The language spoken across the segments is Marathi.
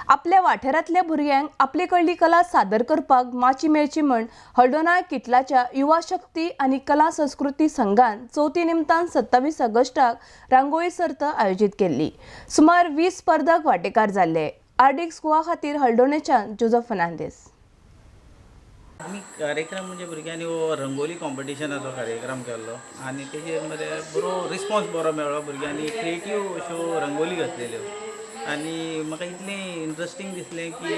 आपल्या वाठारांतल्या भुरग्यांक आपली कडली कला सादर करपाक माची मेळची म्हण हळदोना किटलाच्या युवा शक्ती आनी कला संस्कृती संघान चवथी निमतान 27 ऑगस्टाक रांगोळी सर्त आयोजीत केल्ली। सुमार 20 स्पर्धक वांटेकार जाल्ले। आर्डिक्स गोवा खातीर हळदोणेच्यान जोझफ फर्नांडीस। आम्ही कार्यक्रम म्हणजे भुरग्यांनी रंगोली कॉम्पिटिशनाचो कार्यक्रम केल्लो आनी तेजेर मरे बरो रिस्पॉन्स बरो मेळ्ळो। भुरग्यांनी क्रिएटीव अश्यो रंगोली घातलेल्यो आनी म्हाका इतलें इंट्रस्टींग दिसलें की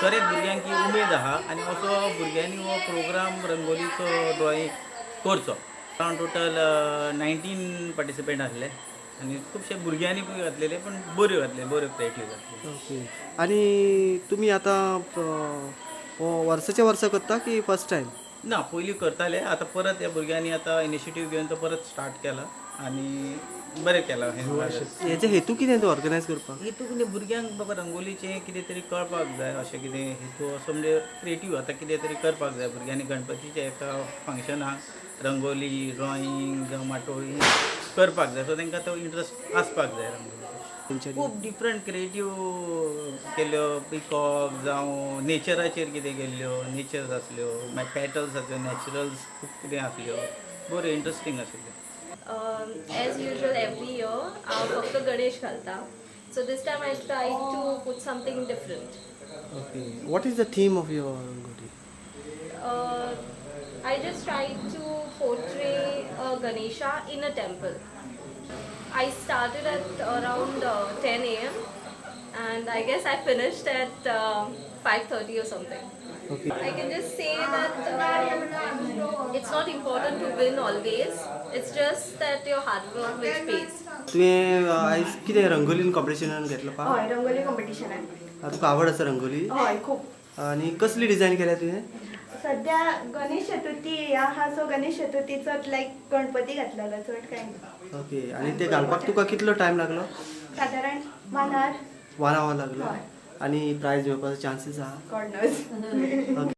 खरेंच भुरग्यांक ही उमेद आहा आनी असो भुरग्यांनी हो प्रोग्राम रंगोलीचो ड्रॉईंग करचो। अरावंड टोटल 19 पार्टिसिपेंट आसले आनी खुबशे भुरग्यांनी घातलेले पण बऱ्यो घातले, बऱ्यो क्रिएटीव घातले। ओके। आणि तुम्ही आता वर्साच्या वर्सा करता की फर्स्ट टाइम? ना, पयलीं करताले, आतां परत ह्या भुरग्यांनी आतां इनिशिएटीव घेवन तो परत स्टार्ट केला आनी बरें केलां। हेजे हेतू कितें तो ऑर्गनायज करपाक? हेतू कितें भुरग्यांक बाबा रंगोलीचें कितें तरी कळपाक जाय, अशें कितें हेतू असो म्हणजे क्रिएटीव आतां कितें तरी करपाक जाय भुरग्यांनी गणपतीच्या एका फंक्शनाक रंगोली ड्रॉईंग जावं माटोळी करपाक जाय, सो तांकां तो इंट्रस्ट आसपाक जाय रंगोली। खूब डिफरंट क्रिएटीव केल्ल्यो, पिकॉक जावं नेचराचेर कितें केल्ल्यो, नेचर्स आसल्यो, मागीर पॅटल्स आसल्यो, नॅचरल्स खूब कितें आसल्यो, बऱ्यो इंट्रस्टींग आशिल्ल्यो। As usual every year हांव फक्त गणेश घालता, so this time I tried to put something different. Okay. What is the theme of your rangoli? I just tried to portray a Ganesha in a temple. I started at around 10 a.m. and I guess I finished at 5:30 or something. Okay. I can just say that it's not important to win always. It's just that your hard work which pays. तुवें आयज कितें रंगोलीन कॉम्पिटिशनान घेतलो पा? हय, रंगोली कॉम्पिटिशनान। तुका आवड आसा रंगोली? हय, खूब। आणि कसली डिझायन केल्या तुवें? सध्या गणेश चतुर्थी आहा, सो गणेश चतुर्थीचोच लायक गणपती घातलेलो, चड कांय ना। ओके। आणि ते घालपाक तुका कितलो टायम लागलो? सादारण 1 hour। 1 hour लागलो। हय। आणि प्रायज मेळपाचो चान्सीस आहा? God knows. ओके।